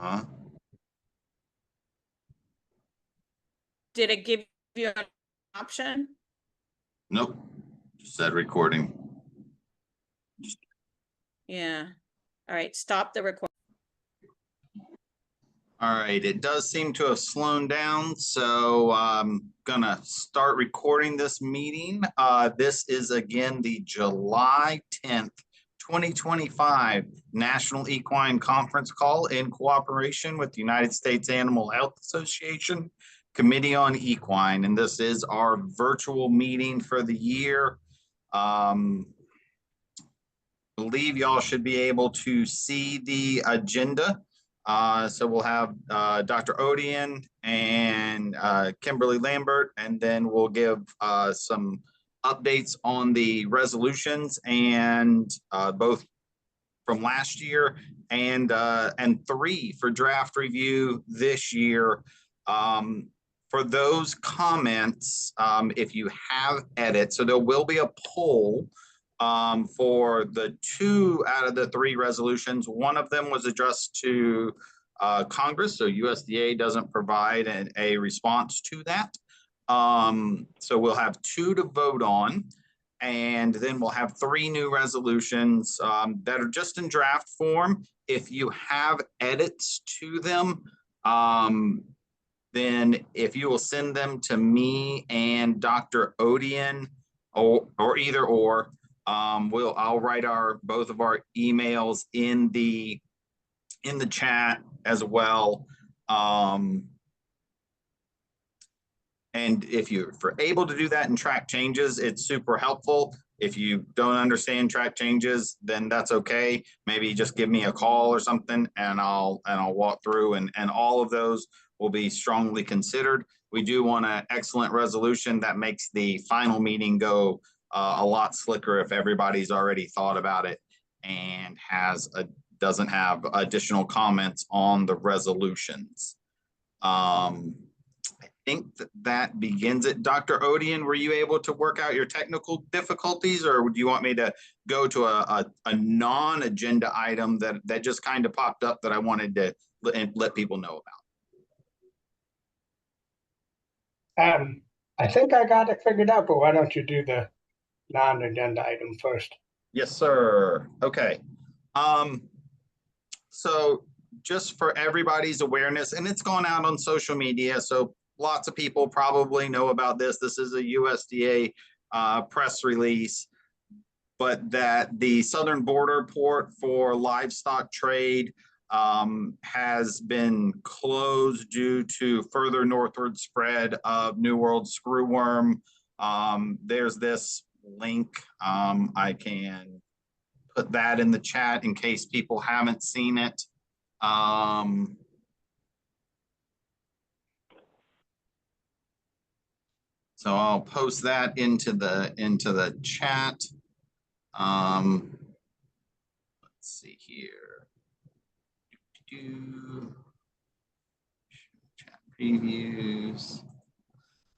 Uh, Did it give you an option? nope. Just said recording. Yeah. All right, stop the recording. All right, it does seem to have slowed down, so I'm gonna start recording this meeting. This is again the July 10th, 2025 National Equine Conference call in cooperation with the United States Animal Health Association Committee on Equine, and this is our virtual meeting for the year. Believe y'all should be able to see the agenda. So we'll have Dr. Odian and Kimberly Lambert, and then we'll give some updates on the resolutions and both from last year and 3 for draft review this year. For those comments, if you have edits, so there will be a poll for the 2 out of the 3 resolutions. One of them was addressed to Congress, so USDA doesn't provide a response to that. So we'll have 2 to vote on, and then we'll have 3 new resolutions that are just in draft form. If you have edits to them, then if you will send them to me and Dr. Odian, or either or, I'll write both of our emails in the chat as well. And if you're able to do that and track changes, it's super helpful. If you don't understand track changes, then that's okay. Maybe just give me a call or something, and I'll walk through, and all of those will be strongly considered. We do want an excellent resolution that makes the final meeting go a lot slicker if everybody's already thought about it and doesn't have additional comments on the resolutions. I think that begins it. Dr. Odian, were you able to work out your technical difficulties, or do you want me to go to a non-agenda item that just kind of popped up that I wanted to let people know about? I think I got it figured out, but why don't you do the non-agenda item first? Yes, sir. Okay. So just for everybody's awareness, and it's gone out on social media, so lots of people probably know about this. This is a USDA press release, but that the southern border port for livestock trade has been closed due to further northward spread of New World screwworm. There's this link. I can put that in the chat in case people haven't seen it. So I'll post that into the chat. Let's see here. Chat previews.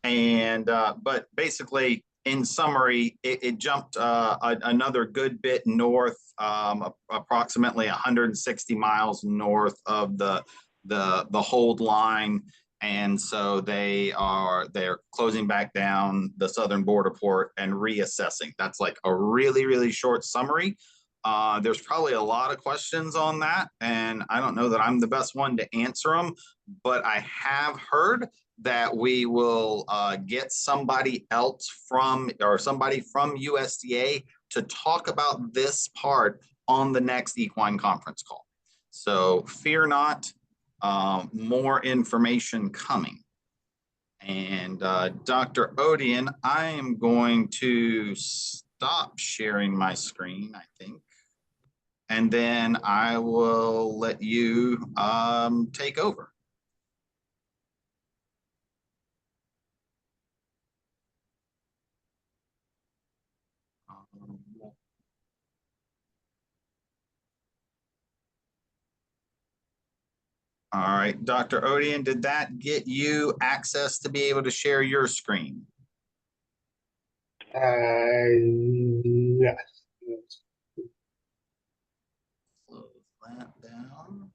And but basically, in summary, it jumped another good bit north, approximately 160 miles north of the hold line. And so they're closing back down the southern border port and reassessing. That's like a really, really short summary. There's probably a lot of questions on that, and I don't know that I'm the best one to answer them, but I have heard that we will get somebody else somebody from USDA to talk about this part on the next equine conference call. So fear not, more information coming. And Dr. Odian, I am going to stop sharing my screen, I think. And then I will let you take over. All right, Dr. Odian, did that get you access to be able to share your screen? Yes. Close that down.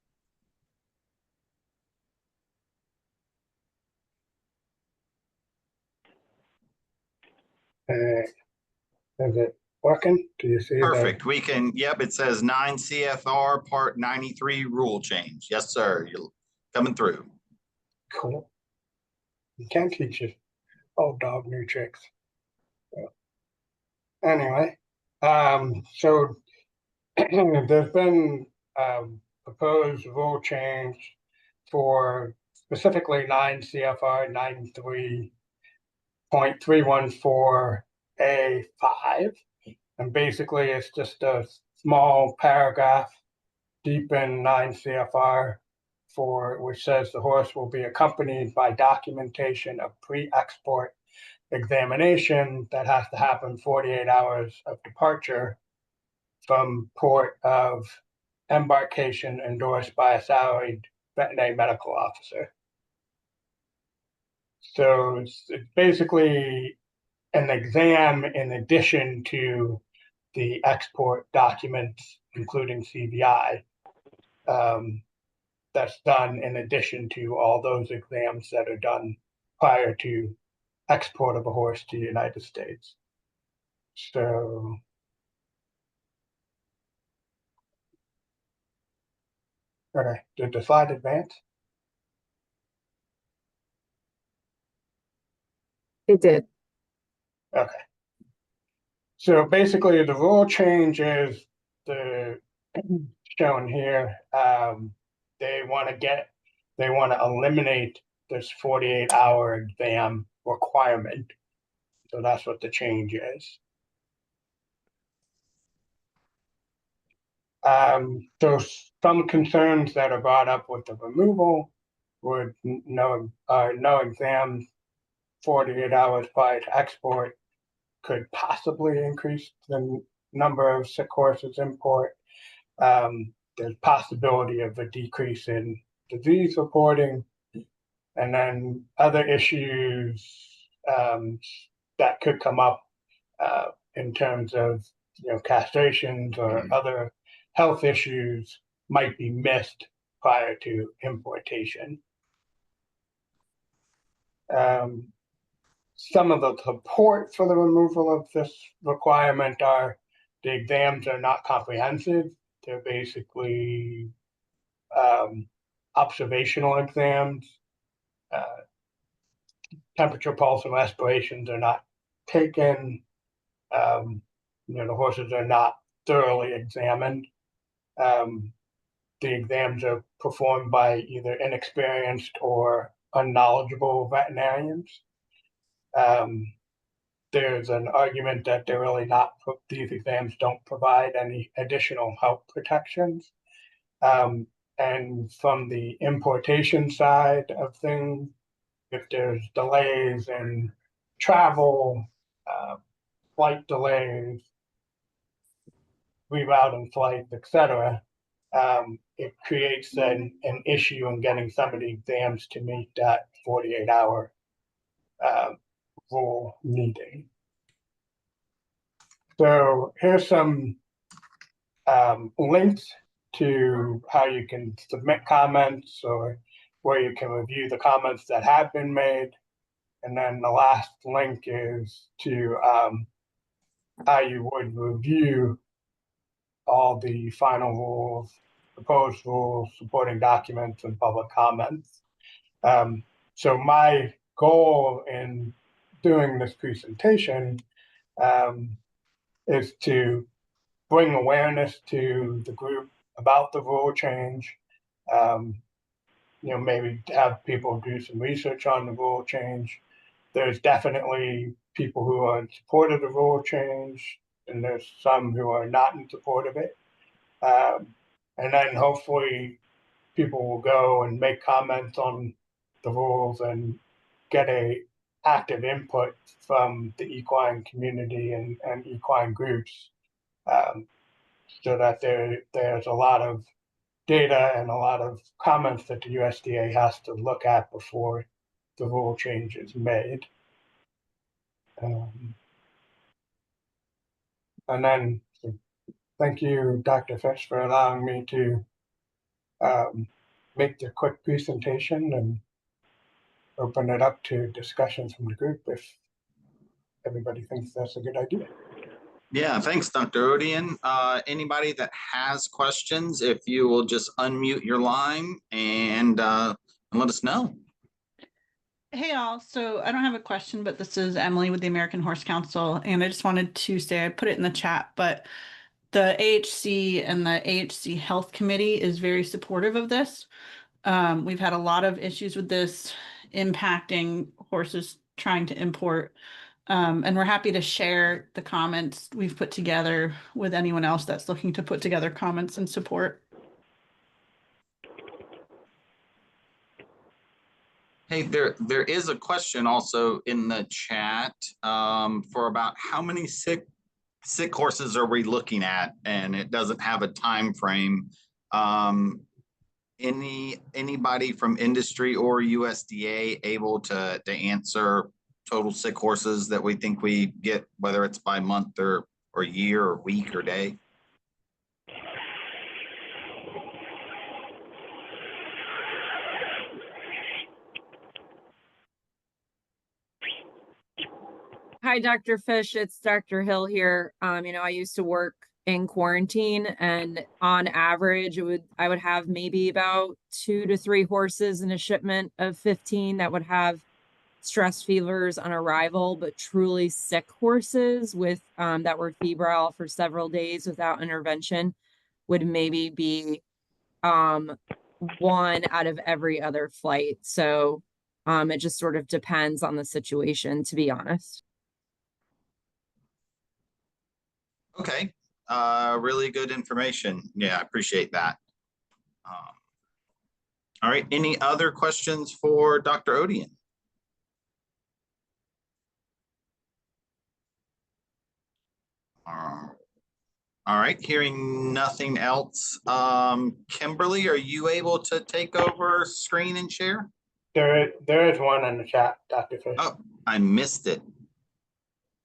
Is it working? Do you see Perfect. We can, yep, it says 9 CFR Part 93 rule change. Yes, sir. You're coming through. Cool. You can't teach your old dog new tricks. So, anyway, so there's been proposed rule change for specifically 9 CFR 93.314A5. And basically, it's just a small paragraph deep in 9 CFR which says the horse will be accompanied by documentation of pre-export examination that has to happen 48 hours of departure from port of embarkation endorsed by a salaried veterinary medical officer. So it's basically an exam in addition to the export documents, including CVI, that's done in addition to all those exams that are done prior to export of a horse to the United States. So, okay, did the slide advance? It did. Okay. So basically, the rule change is shown here. They want to eliminate this 48-hour exam requirement. So that's what the change is. So some concerns that are brought up with the removal would no exam 48 hours prior to export could possibly increase the number of sick horses import. There's possibility of a decrease in disease reporting, and then other issues that could come up in terms of castrations or other health issues might be missed prior to importation. Some of the support for the removal of this requirement are the exams are not comprehensive. They're basically observational exams. Temperature, pulse, and respirations are not taken. The horses are not thoroughly examined. The exams are performed by either inexperienced or unknowledgeable veterinarians. There's an argument that they're really not, these exams don't provide any additional health protections. And from the importation side of things, if there's delays in travel, flight delays, rerouting flights, etc., it creates an issue in getting some of the exams to meet that 48-hour rule needing. So here's some links to how you can submit comments or where you can review the comments that have been made. And then the last link is to how you would review all the final rules, proposed rules, supporting documents, and public comments. So my goal in doing this presentation is to bring awareness to the group about the rule change. Maybe have people do some research on the rule change. There's definitely people who are in support of the rule change, and there's some who are not in support of it. And then hopefully people will go and make comments on the rules and get a active input from the equine community and equine groups, so that there's a lot of data and a lot of comments that the USDA has to look at before the rule change is made. And then thank you, Dr. Fish, for allowing me to make the quick presentation and open it up to discussion from the group if everybody thinks that's a good idea. Yeah, thanks, Dr. Odian. Anybody that has questions, if you will just unmute your line and let us know. Hey all, so I don't have a question, but this is Emily with the American Horse Council, and I just wanted to say, I put it in the chat, but the AHC and the AHC Health Committee is very supportive of this. We've had a lot of issues with this impacting horses trying to import, and we're happy to share the comments we've put together with anyone else that's looking to put together comments and support. Hey, there is a question also in the chat for about how many sick horses are we looking at, and it doesn't have a time frame. Anybody from industry or USDA able to answer total sick horses that we think we get, whether it's by month or year or week or day? Hi, Dr. Fish. It's Dr. Hill here. I used to work in quarantine, and on average, I would have maybe about 2 to 3 horses in a shipment of 15 that would have stress fevers on arrival, but truly sick horses with that were febrile for several days without intervention would maybe be 1 out of every other flight. So it just sort of depends on the situation, to be honest. Okay, really good information. Yeah, I appreciate that. All right, any other questions for Dr. Odian? All right, hearing nothing else. Kimberly, are you able to take over screen and share? There is one in the chat, Dr. Fish. Oh, I missed it.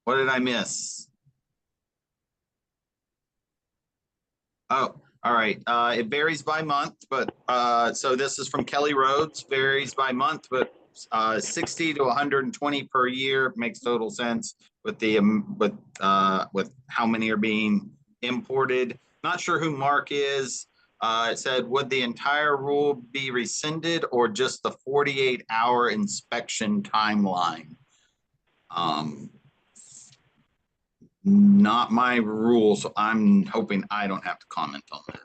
What did I miss? Oh, all right. It varies by month, but so this is from Kelly Rhodes, varies by month, but 60 to 120 per year makes total sense with the with how many are being imported. Not sure who Mark is. It said, would the entire rule be rescinded or just the 48-hour inspection timeline? Not my rule, so I'm hoping I don't have to comment on that.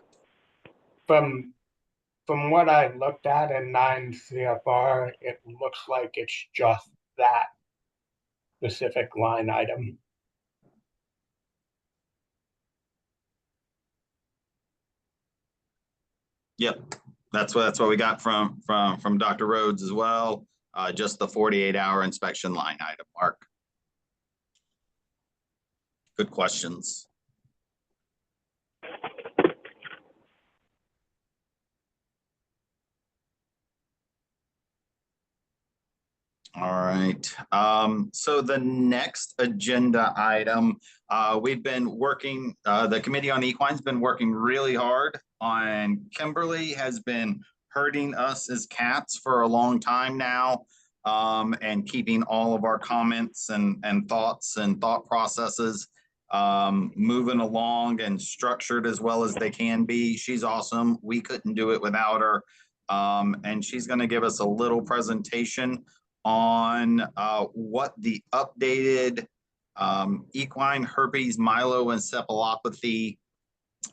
From what I looked at in 9 CFR, it looks like it's just that specific line item. Yep, that's what we got from Dr. Rhodes as well. Just the 48-hour inspection line item, Mark. Good questions. All right. So the next agenda item, we've been working, the Committee on Equine's been working really hard on. Kimberly has been herding us as cats for a long time now, and keeping all of our comments and thoughts and thought processes moving along and structured as well as they can be. She's awesome. We couldn't do it without her. And she's going to give us a little presentation on what the updated equine herpes myeloencephalopathy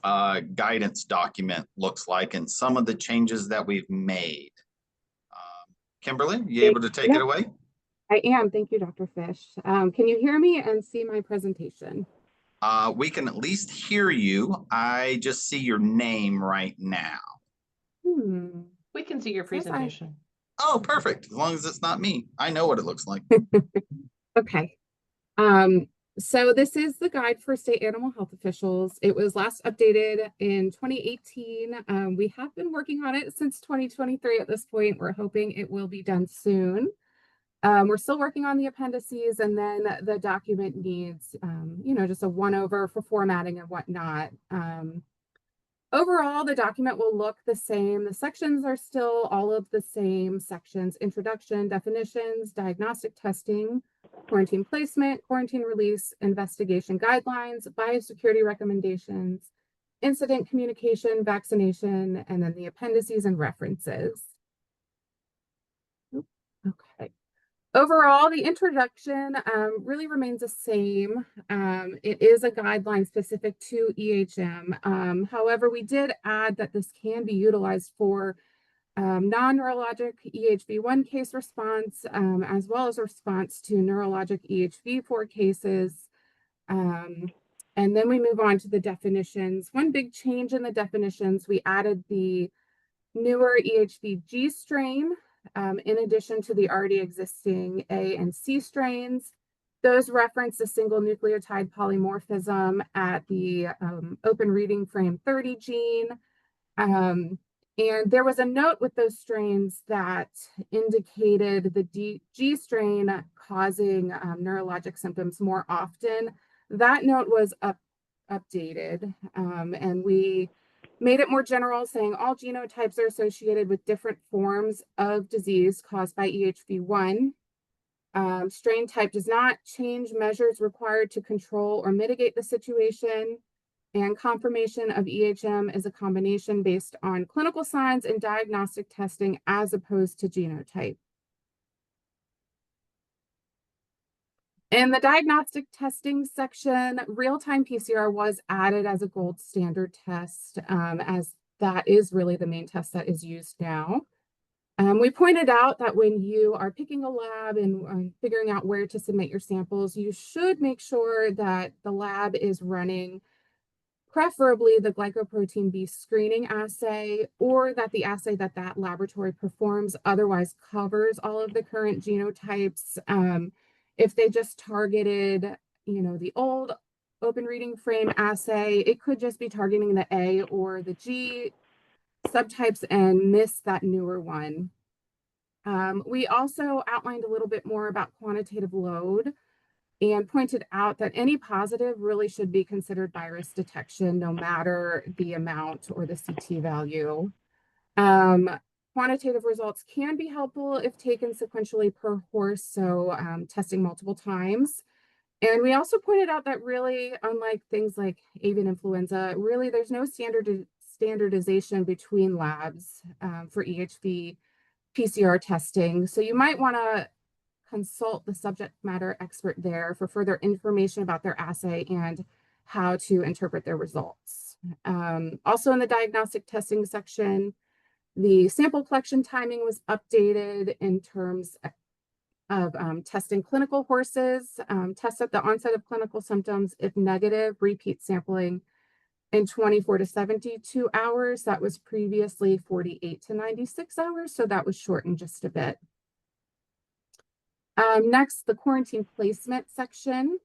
guidance document looks like and some of the changes that we've made. Kimberly, you able to take it away? I am. Thank you, Dr. Fish. Can you hear me and see my presentation? We can at least hear you. I just see your name right now. We can see your presentation. Oh, perfect. As long as it's not me. I know what it looks like. Okay. So this is the guide for state animal health officials. It was last updated in 2018. We have been working on it since 2023 at this point. We're hoping it will be done soon. We're still working on the appendices, and then the document needs, just a one-over for formatting and whatnot. Overall, the document will look the same. The sections are still all of the same sections: introduction, definitions, diagnostic testing, quarantine placement, quarantine release, investigation guidelines, biosecurity recommendations, incident communication, vaccination, and then the appendices and references. Okay. Overall, the introduction really remains the same. It is a guideline specific to EHM. However, we did add that this can be utilized for non-neurologic EHV1 case response, as well as response to neurologic EHV4 cases. And then we move on to the definitions. One big change in the definitions, we added the newer EHV-G strain, in addition to the already existing A and C strains. Those reference the single nucleotide polymorphism at the open reading frame 30 gene. And there was a note with those strains that indicated the G strain causing neurologic symptoms more often. That note was updated, and we made it more general, saying all genotypes are associated with different forms of disease caused by EHV1. Strain type does not change measures required to control or mitigate the situation. And confirmation of EHM is a combination based on clinical signs and diagnostic testing as opposed to genotype. In the diagnostic testing section, real-time PCR was added as a gold standard test, as that is really the main test that is used now. We pointed out that when you are picking a lab and figuring out where to submit your samples, you should make sure that the lab is running preferably the glycoprotein B screening assay, or that the assay that that laboratory performs otherwise covers all of the current genotypes. If they just targeted, the old open reading frame assay, it could just be targeting the A or the G subtypes and miss that newer one. We also outlined a little bit more about quantitative load and pointed out that any positive really should be considered virus detection, no matter the amount or the CT value. Quantitative results can be helpful if taken sequentially per horse, so testing multiple times. And we also pointed out that really, unlike things like avian influenza, really there's no standardization between labs for EHV PCR testing. So you might want to consult the subject matter expert there for further information about their assay and how to interpret their results. Also in the diagnostic testing section, the sample collection timing was updated in terms of testing clinical horses, test at the onset of clinical symptoms. If negative, repeat sampling in 24 to 72 hours. That was previously 48 to 96 hours, so that was shortened just a bit. Next, the quarantine placement section.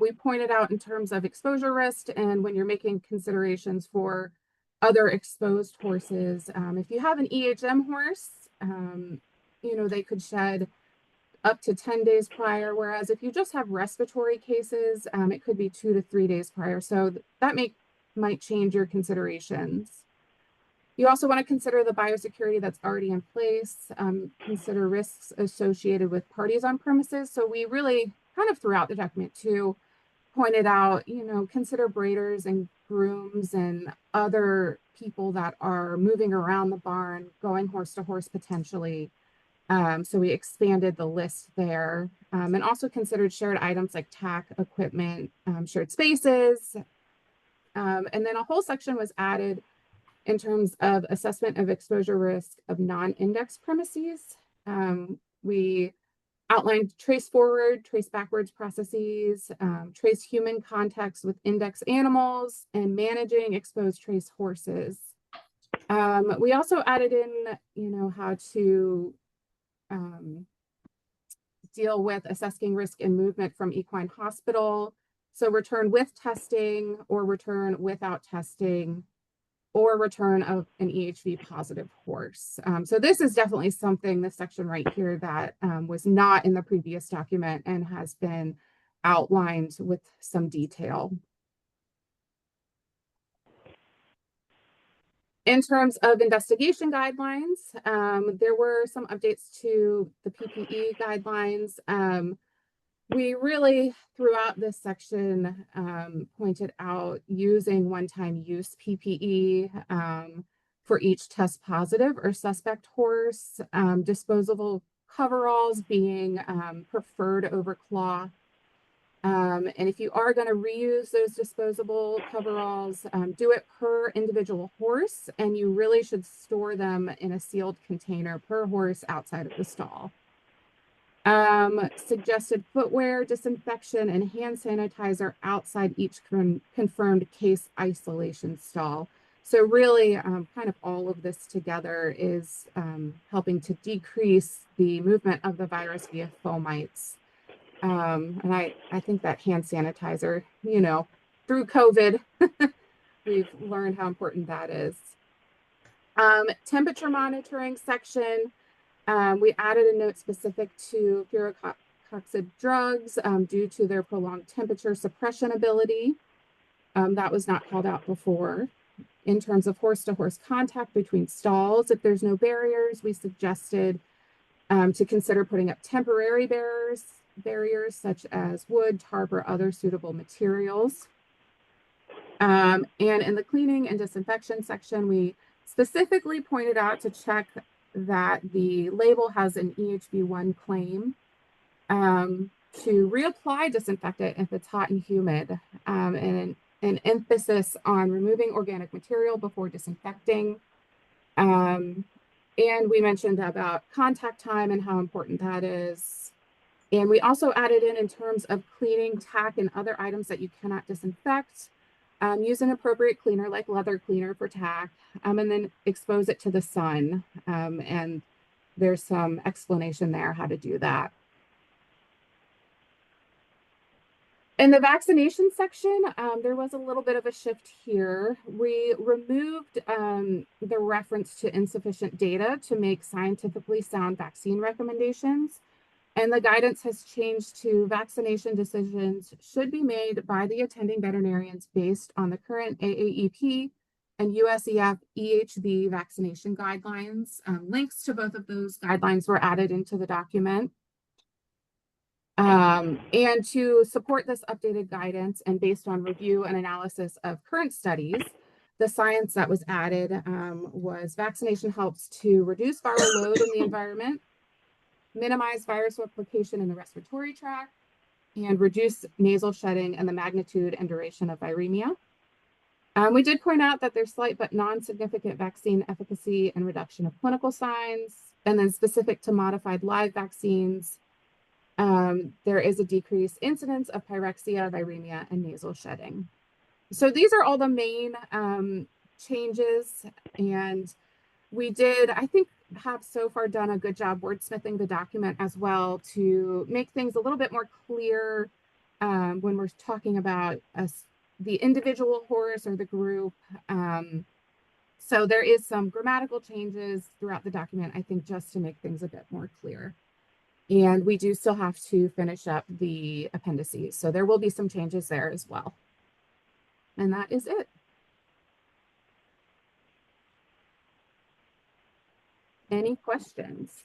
We pointed out in terms of exposure risk and when you're making considerations for other exposed horses. If you have an EHM horse, they could shed up to 10 days prior, whereas if you just have respiratory cases, it could be 2 to 3 days prior. So that might change your considerations. You also want to consider the biosecurity that's already in place, consider risks associated with parties on premises. So we really kind of throughout the document too pointed out, consider breeders and grooms and other people that are moving around the barn, going horse to horse potentially. So we expanded the list there, and also considered shared items like tack, equipment, shared spaces. And then a whole section was added in terms of assessment of exposure risk of non-index premises. We outlined trace forward, trace backwards processes, trace human contacts with index animals, and managing exposed trace horses. We also added in, how to deal with assessing risk and movement from equine hospital. So return with testing or return without testing, or return of an EHV positive horse. So this is definitely something, this section right here, that was not in the previous document and has been outlined with some detail. In terms of investigation guidelines, there were some updates to the PPE guidelines. We really, throughout this section, pointed out using one-time use PPE for each test positive or suspect horse, disposable coveralls being preferred over cloth. And if you are going to reuse those disposable coveralls, do it per individual horse, and you really should store them in a sealed container per horse outside of the stall. Suggested footwear, disinfection, and hand sanitizer outside each confirmed case isolation stall. So really, kind of all of this together is helping to decrease the movement of the virus via fomites. And I think that hand sanitizer, you know, through COVID, we've learned how important that is. Temperature monitoring section, we added a note specific to furocoxib drugs due to their prolonged temperature suppression ability. That was not called out before. In terms of horse-to-horse contact between stalls, if there's no barriers, we suggested to consider putting up temporary barriers such as wood, tarp, or other suitable materials. And in the cleaning and disinfection section, we specifically pointed out to check that the label has an EHV1 claim to reapply disinfectant if it's hot and humid, and an emphasis on removing organic material before disinfecting. And we mentioned about contact time and how important that is. And we also added in terms of cleaning, tack, and other items that you cannot disinfect, use an appropriate cleaner like leather cleaner for tack, and then expose it to the sun. And there's some explanation there how to do that. In the vaccination section, there was a little bit of a shift here. We removed the reference to insufficient data to make scientifically sound vaccine recommendations. And the guidance has changed to vaccination decisions should be made by the attending veterinarians based on the current AAEP and USEF EHV vaccination guidelines. Links to both of those guidelines were added into the document. And to support this updated guidance and based on review and analysis of current studies, the science that was added was vaccination helps to reduce viral load in the environment, minimize virus replication in the respiratory tract, and reduce nasal shedding and the magnitude and duration of viremia. We did point out that there's slight but non-significant vaccine efficacy and reduction of clinical signs, and then specific to modified live vaccines, there is a decreased incidence of pyrexia, viremia, and nasal shedding. So these are all the main changes, and we did, I think, have so far done a good job wordsmithing the document as well to make things a little bit more clear when we're talking about the individual horse or the group. So there is some grammatical changes throughout the document, I think, just to make things a bit more clear. And we do still have to finish up the appendices. So there will be some changes there as well. And that is it. Any questions?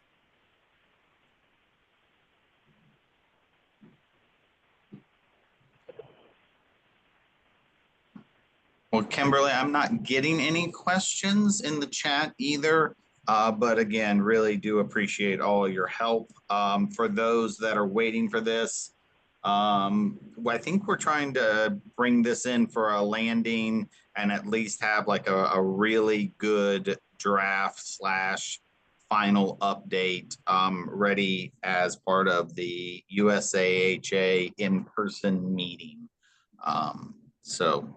Well, Kimberly, I'm not getting any questions in the chat either. But again, really do appreciate all your help. For those that are waiting for this, I think we're trying to bring this in for a landing and at least have like a really good draft / final update ready as part of the USAHA in-person meeting. So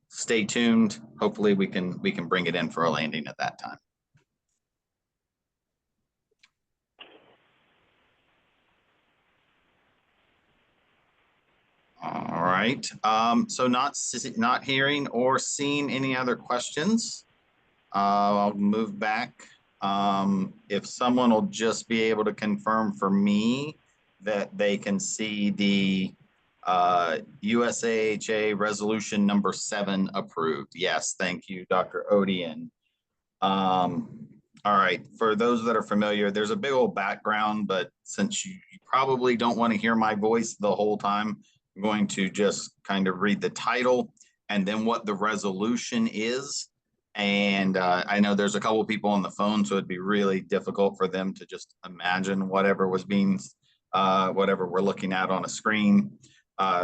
stay tuned. Hopefully we can bring it in for a landing at that time. All right, so not hearing or seeing any other questions. I'll move back. If someone will just be able to confirm for me that they can see the USAHA resolution number 7 approved. Yes, thank you, Dr. Odian. All right, for those that are familiar, there's a big old background, but since you probably don't want to hear my voice the whole time, I'm going to just kind of read the title and then what the resolution is. And I know there's a couple of people on the phone, so it'd be really difficult for them to just imagine whatever was being, whatever we're looking at on a screen.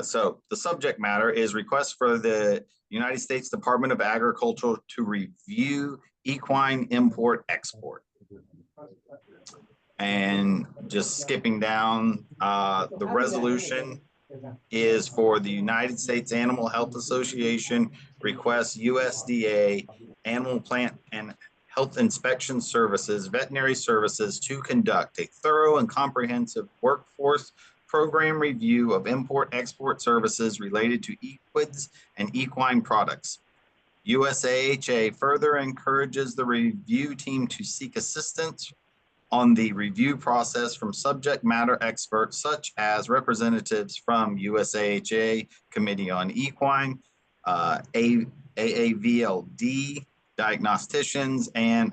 So the subject matter is request for the United States Department of Agriculture to review equine import export. And just skipping down, the resolution is for the United States Animal Health Association requests USDA Animal Plant and Health Inspection Services, veterinary services to conduct a thorough and comprehensive workforce program review of import-export services related to equids and equine products. USAHA further encourages the review team to seek assistance on the review process from subject matter experts such as representatives from USAHA Committee on Equine, AAVLD, diagnosticians, and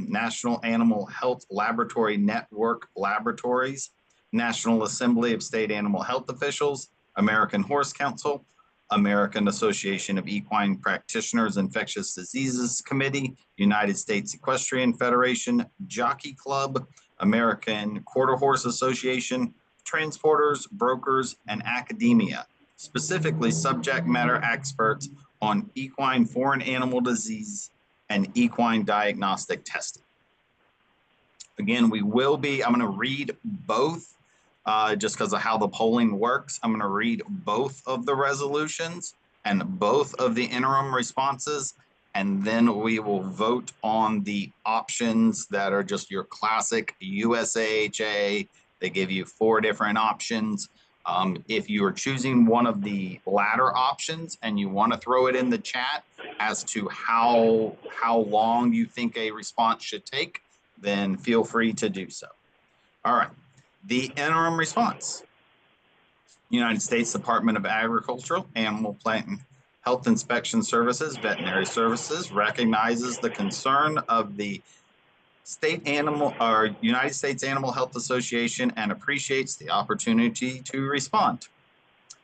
National Animal Health Laboratory Network Laboratories, National Assembly of State Animal Health Officials, American Horse Council, American Association of Equine Practitioners Infectious Diseases Committee, United States Equestrian Federation, Jockey Club, American Quarter Horse Association, transporters, brokers, and academia, specifically subject matter experts on equine foreign animal disease and equine diagnostic testing. Again, I'm going to read both. Just because of how the polling works, I'm going to read both of the resolutions and both of the interim responses, and then we will vote on the options that are just your classic USAHA. They give you 4 different options. If you are choosing one of the latter options and you want to throw it in the chat as to how long you think a response should take, then feel free to do so. All right. The interim response. United States Department of Agriculture, Animal Plant and Health Inspection Services, Veterinary Services recognizes the concern of the United States Animal Health Association and appreciates the opportunity to respond.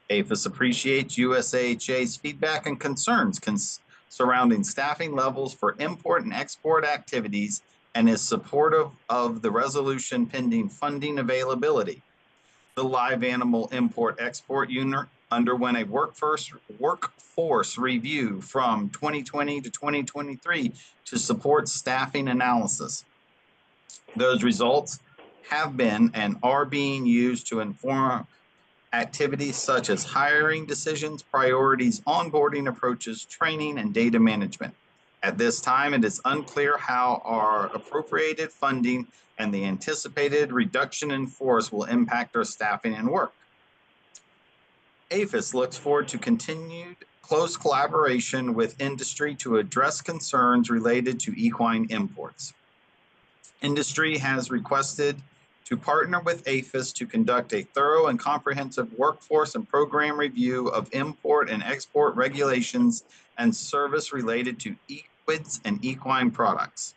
APHIS appreciates USAHA's feedback and concerns surrounding staffing levels for import and export activities and is supportive of the resolution pending funding availability. The live animal import-export unit underwent a workforce review from 2020 to 2023 to support staffing analysis. Those results have been and are being used to inform activities such as hiring decisions, priorities, onboarding approaches, training, and data management. At this time, it is unclear how our appropriated funding and the anticipated reduction in force will impact our staffing and work. APHIS looks forward to continued close collaboration with industry to address concerns related to equine imports. Industry has requested to partner with APHIS to conduct a thorough and comprehensive workforce and program review of import and export regulations and service related to equids and equine products.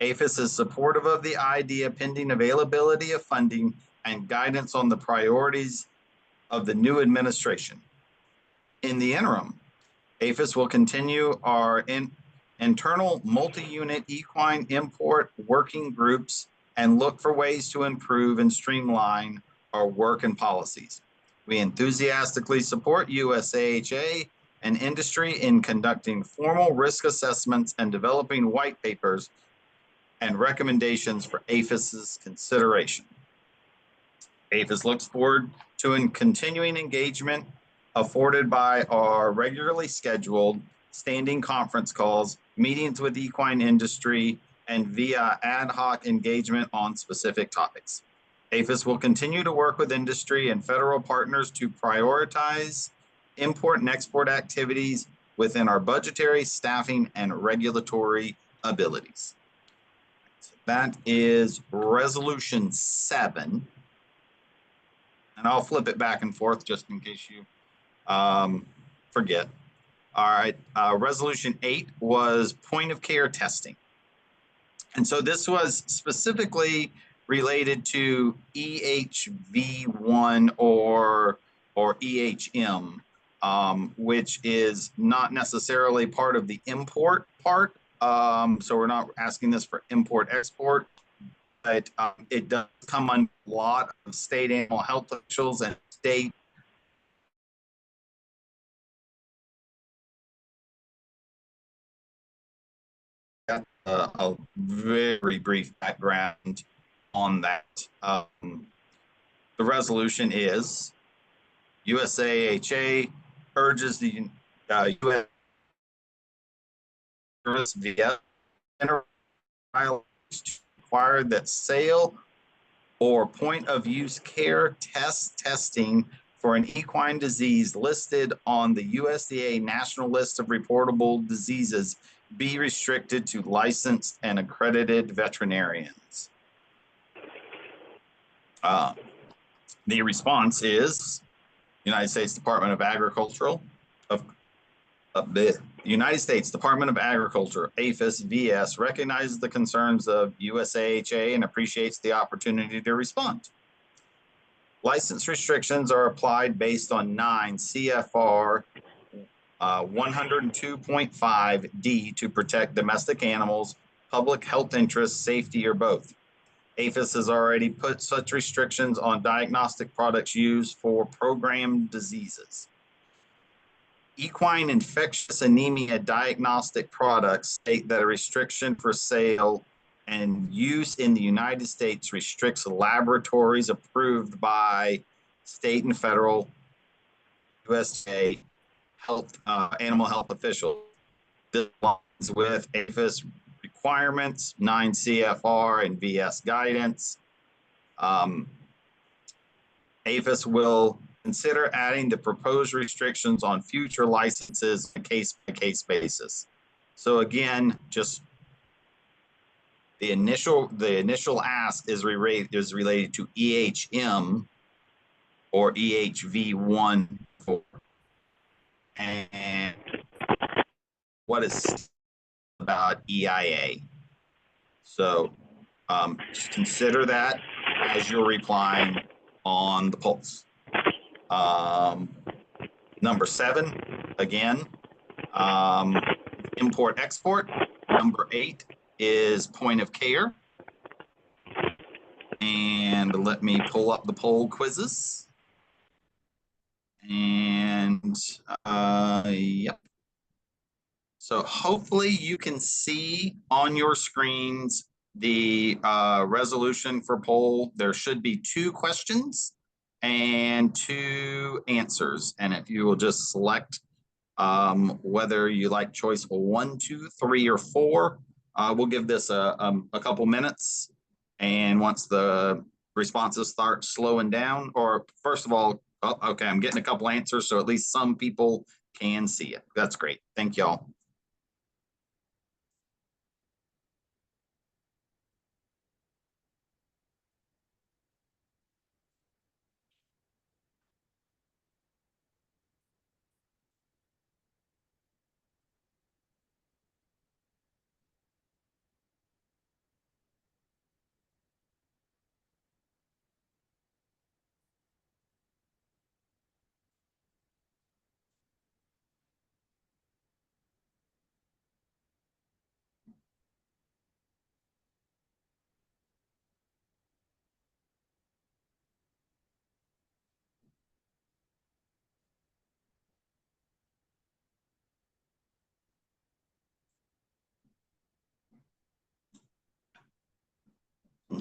APHIS is supportive of the idea pending availability of funding and guidance on the priorities of the new administration. In the interim, APHIS will continue our internal multi-unit equine import working groups and look for ways to improve and streamline our work and policies. We enthusiastically support USAHA and industry in conducting formal risk assessments and developing white papers and recommendations for APHIS's consideration. APHIS looks forward to a continuing engagement afforded by our regularly scheduled standing conference calls, meetings with equine industry, and via ad hoc engagement on specific topics. APHIS will continue to work with industry and federal partners to prioritize import and export activities within our budgetary, staffing, and regulatory abilities. So that is Resolution 7. And I'll flip it back and forth just in case you forget. All right, resolution 8 was point of care testing. And so this was specifically related to EHV1 or EHM, which is not necessarily part of the import part. So we're not asking this for import export, but it does come on a lot of state animal health officials and state a very brief background on that. The resolution is USAHA urges the U.S. Service via to require that sale or point of use care testing for an equine disease listed on the USDA National List of Reportable Diseases be restricted to licensed and accredited veterinarians. The response is United States Department of Agriculture, the United States Department of Agriculture, APHIS VS, recognizes the concerns of USAHA and appreciates the opportunity to respond. License restrictions are applied based on 9 CFR 102.5D to protect domestic animals, public health interests, safety, or both. APHIS has already put such restrictions on diagnostic products used for programmed diseases. Equine infectious anemia diagnostic products state that a restriction for sale and use in the United States restricts laboratories approved by state and federal USDA health, animal health officials. This aligns with APHIS requirements, 9 CFR and VS guidance. APHIS will consider adding the proposed restrictions on future licenses on a case-by-case basis. So again, just the initial ask is related to EHM or EHV1, and what is about EIA. So just consider that as you're replying on the pulse. Number 7, again, import export. Number 8 is point of care. And let me pull up the poll quizzes. And yep. So hopefully you can see on your screens the resolution for poll. There should be 2 questions and 2 answers. And if you will just select whether you like choice 1, 2, 3, or 4, we'll give this a couple minutes. And once the responses start slowing down, or first of all, oh, okay, I'm getting a couple answers, so at least some people can see it. That's great. Thank y'all.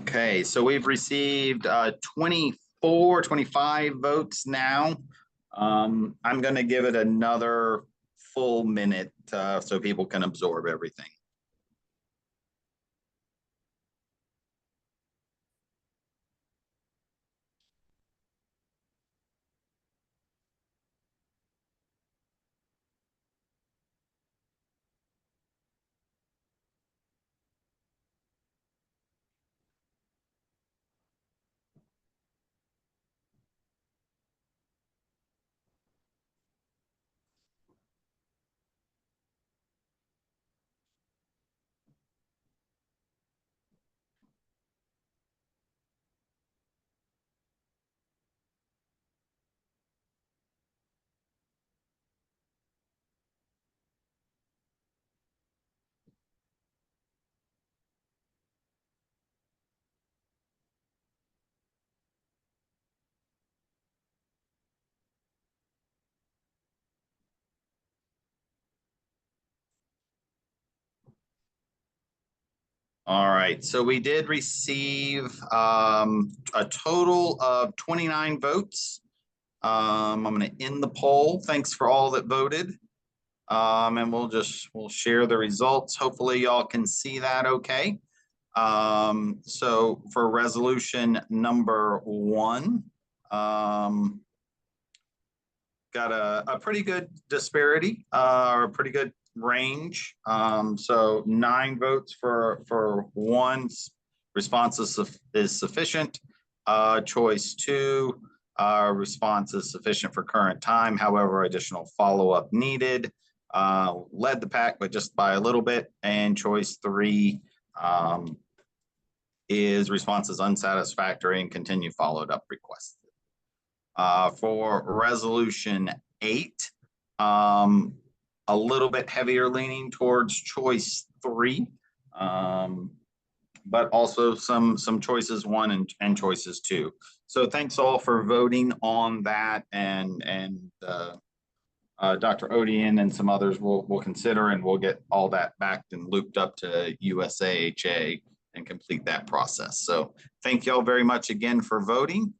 Okay, so we've received 25 votes now. I'm going to give it another full minute so people can absorb everything. All right, so we did receive a total of 29 votes. I'm going to end the poll. Thanks for all that voted. And we'll share the results. Hopefully y'all can see that okay. So for resolution number 1, got a pretty good disparity, or a pretty good range. So 9 votes for 1, response is sufficient. Choice 2, response is sufficient for current time. However, additional follow-up needed. Led the pack, but just by a little bit. And choice 3 is response is unsatisfactory and continue followed up requested. For resolution 8, a little bit heavier leaning towards choice 3, but also some choices 1 and choices 2. So thanks all for voting on that, and Dr. Odian and some others will consider, and we'll get all that backed and looped up to USAHA and complete that process. So thank you all very much again for voting.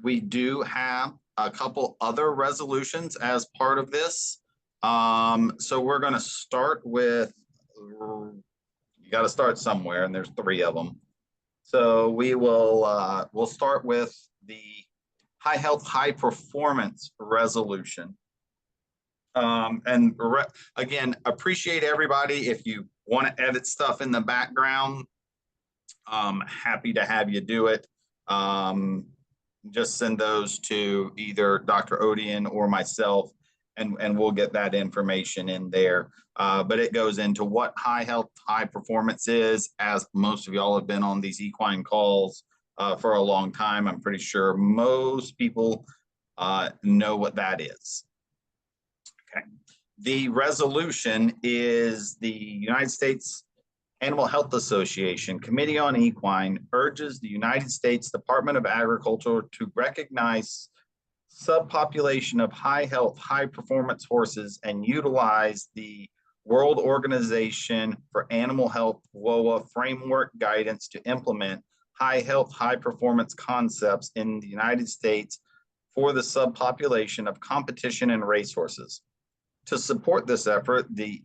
We do have a couple other resolutions as part of this. So we're going to start with, you got to start somewhere, and there's 3 of them. So we'll start with the high health, high performance resolution. Again, appreciate everybody. If you want to edit stuff in the background, happy to have you do it. Just send those to either Dr. Odian or myself, and we'll get that information in there. But it goes into what high health, high performance is, as most of y'all have been on these equine calls for a long time. I'm pretty sure most people know what that is. Okay. The resolution is the United States Animal Health Association Committee on Equine urges the United States Department of Agriculture to recognize subpopulation of high health, high performance horses and utilize the World Organization for Animal Health WOA framework guidance to implement high health, high performance concepts in the United States for the subpopulation of competition and racehorses. To support this effort, the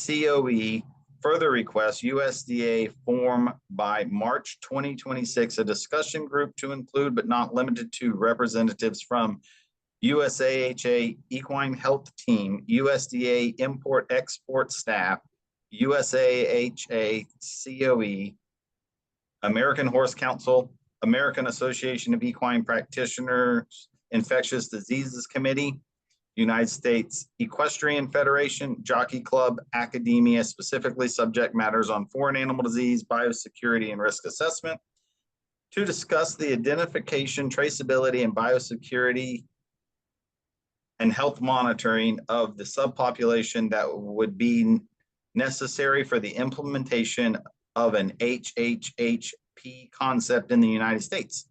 COE further requests USDA form by March 2026 a discussion group to include but not limited to representatives from USAHA Equine Health Team, USDA Import-Export Staff, USAHA COE, American Horse Council, American Association of Equine Practitioners, Infectious Diseases Committee, United States Equestrian Federation, Jockey Club, academia, specifically subject matters on foreign animal disease, biosecurity, and risk assessment, to discuss the identification, traceability, and biosecurity and health monitoring of the subpopulation that would be necessary for the implementation of an HHHP concept in the United States.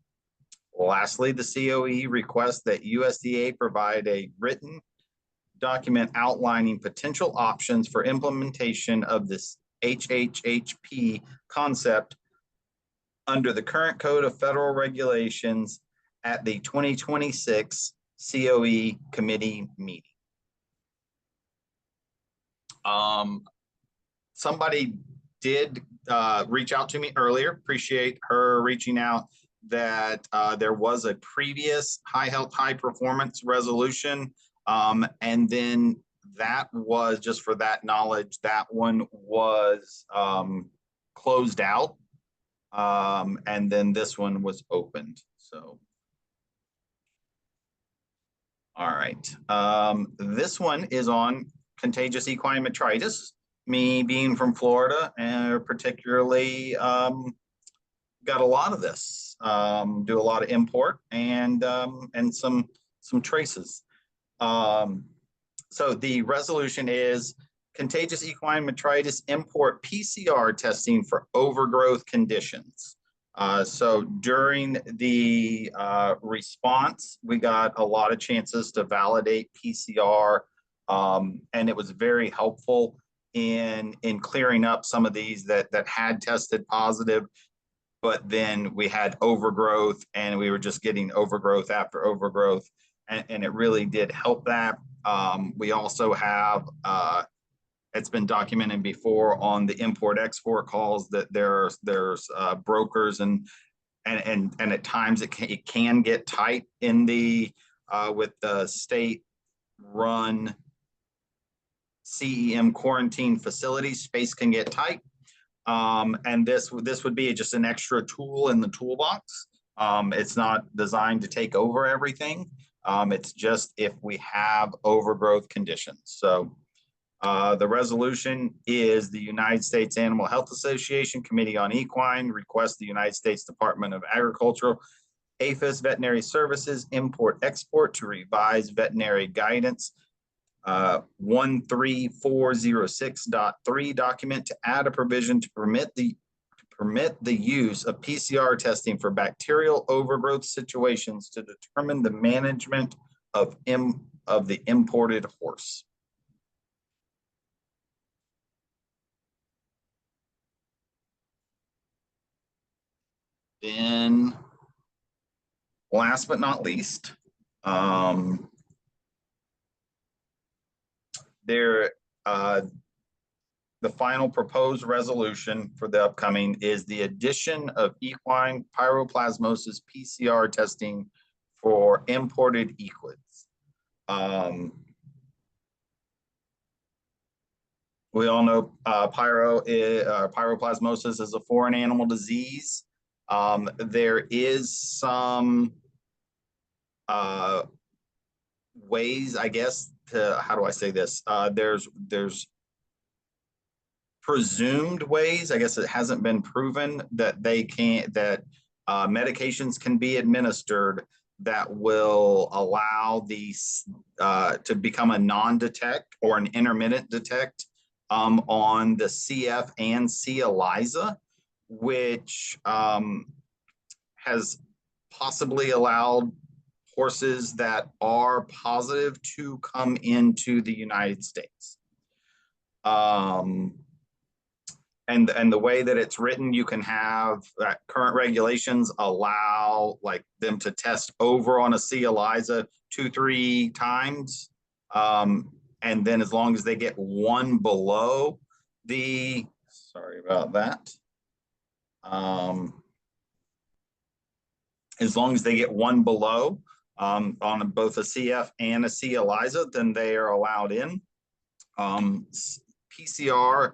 Lastly, the COE requests that USDA provide a written document outlining potential options for implementation of this HHHP concept under the current Code of Federal Regulations at the 2026 COE committee meeting. Somebody did reach out to me earlier. Appreciate her reaching out. That there was a previous high health, high performance resolution. And then that was, just for that knowledge, that one was closed out. And then this one was opened. So, all right. This one is on contagious equine metritis. Me being from Florida, and particularly got a lot of this, do a lot of import and some traces. So the resolution is contagious equine metritis import PCR testing for overgrowth conditions. So during the response, we got a lot of chances to validate PCR, and it was very helpful in clearing up some of these that had tested positive, but then we had overgrowth and we were just getting overgrowth after overgrowth. And it really did help that. We also have, it's been documented before on the import-export calls that there's brokers and at times it can get tight in the with the state-run CEM quarantine facilities. Space can get tight, and this would be just an extra tool in the toolbox. It's not designed to take over everything. It's just if we have overgrowth conditions. So the resolution is the United States Animal Health Association Committee on Equine requests the United States Department of Agriculture, APHIS Veterinary Services, Import-Export to revise veterinary guidance 13406.3 document to add a provision to permit the use of PCR testing for bacterial overgrowth situations to determine the management of the imported horse. Then, last but not least, the final proposed resolution for the upcoming is the addition of equine pyroplasmosis PCR testing for imported equids. We all know pyroplasmosis is a foreign animal disease. There is some ways, I guess, to, how do I say this? There's presumed ways, I guess it hasn't been proven that medications can be administered that will allow these to become a non-detect or an intermittent detect on the CF and C. ELISA, which has possibly allowed horses that are positive to come into the United States. And the way that it's written, you can have current regulations allow like them to test over on a C. ELISA 2-3 times. And then as long as they get one below the, sorry about that. As long as they get one below on both a CF and a C. ELISA, then they are allowed in. PCR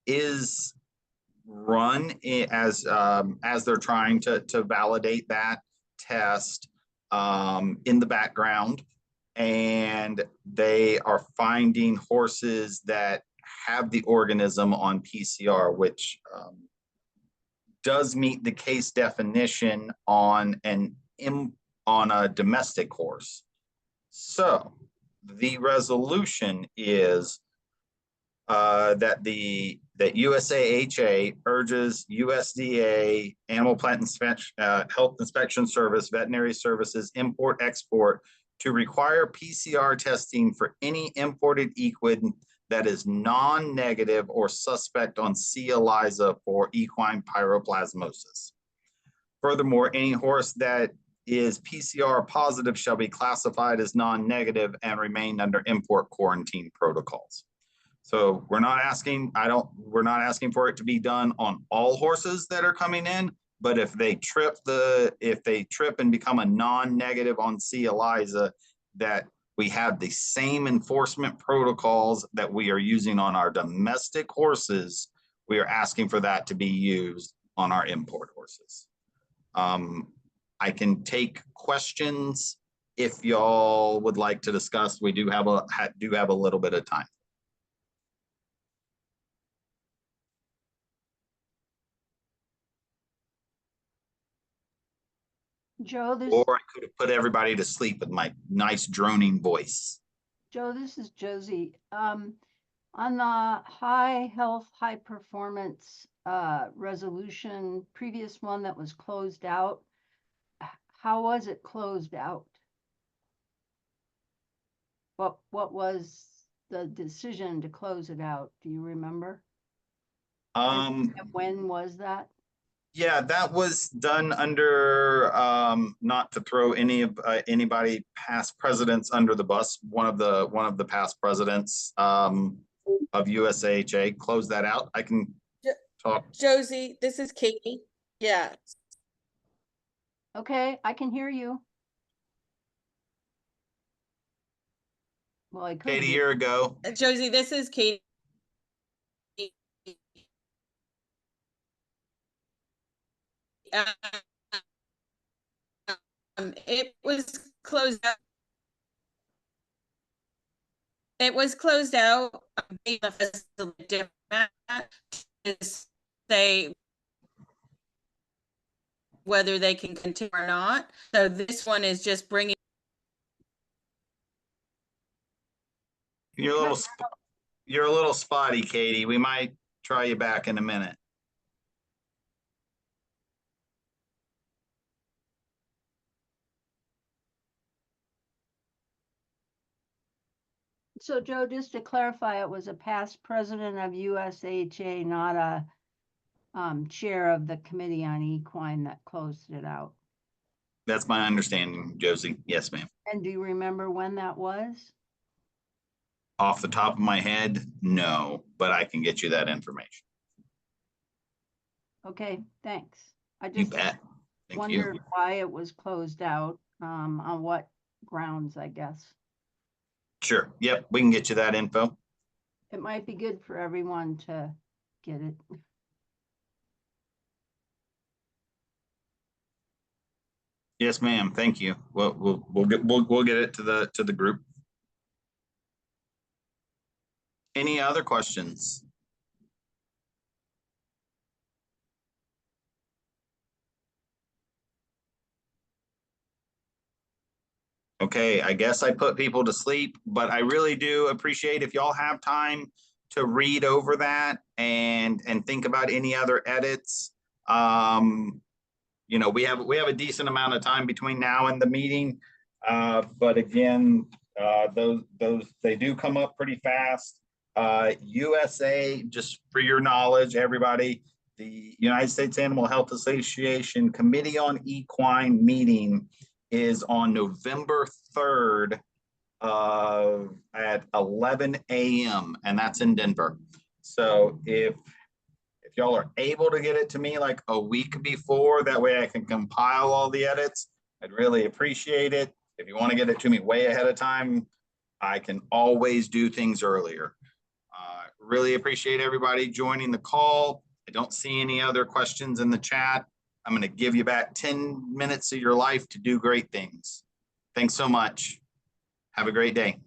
is run as they're trying to validate that test in the background, and they are finding horses that have the organism on PCR, which does meet the case definition on a domestic horse. So the resolution is that USAHA urges USDA, Animal Plant Health Inspection Service, Veterinary Services, Import-Export to require PCR testing for any imported equid that is non-negative or suspect on C. ELISA for equine pyroplasmosis. Furthermore, any horse that is PCR positive shall be classified as non-negative and remain under import quarantine protocols. So we're not asking for it to be done on all horses that are coming in, but if they trip and become a non-negative on C. ELISA, that we have the same enforcement protocols that we are using on our domestic horses. We are asking for that to be used on our import horses. I can take questions if y'all would like to discuss. We do have a little bit of time. Joe, Or I could have put everybody to sleep with my nice droning voice. Joe, this is Josie. On the high health, high performance resolution, previous one that was closed out, how was it closed out? What was the decision to close it out? Do you remember? Um, And when was that? yeah, that was done under, not to throw anybody past presidents under the bus. One of the past presidents, of USAHA closed that out. I can talk. Josie, this is Katie. Yeah. Okay, I can hear you. Well, I could. Kate, a hear- year ago. Josie, this is Katie. It was closed out. It was closed out. To say whether they can continue or not. So this one is just bringing. You're a little spotty, Katie. We might try you back in a minute. So Joe, just to clarify, it was a past president of USHA, not a chair of the committee on equine that closed it out. That's my understanding, Josie. Yes, ma'am. And do you remember when that was? Off the top of my head, no, but I can get you that information. Okay, thanks. I You just bet. Thank wondered you. why it was closed out, on what grounds, I guess. Sure. Yep, we can get you that info. It might be good for everyone to get it. Yes, ma'am. Thank you. We'll get it to the group. Any other questions? Okay, I guess I put people to sleep, but I really do appreciate if y'all have time to read over that and think about any other edits. You know, we have a decent amount of time between now and the meeting. But again, those they do come up pretty fast. USA, just for your knowledge, everybody, the United States Animal Health Association Committee on Equine meeting is on November 3rd at 11 a.m. and that's in Denver. So if y'all are able to get it to me like a week before, that way I can compile all the edits, I'd really appreciate it. If you want to get it to me way ahead of time, I can always do things earlier. Really appreciate everybody joining the call. I don't see any other questions in the chat. I'm going to give you back 10 minutes of your life to do great things. Thanks so much. Have a great day.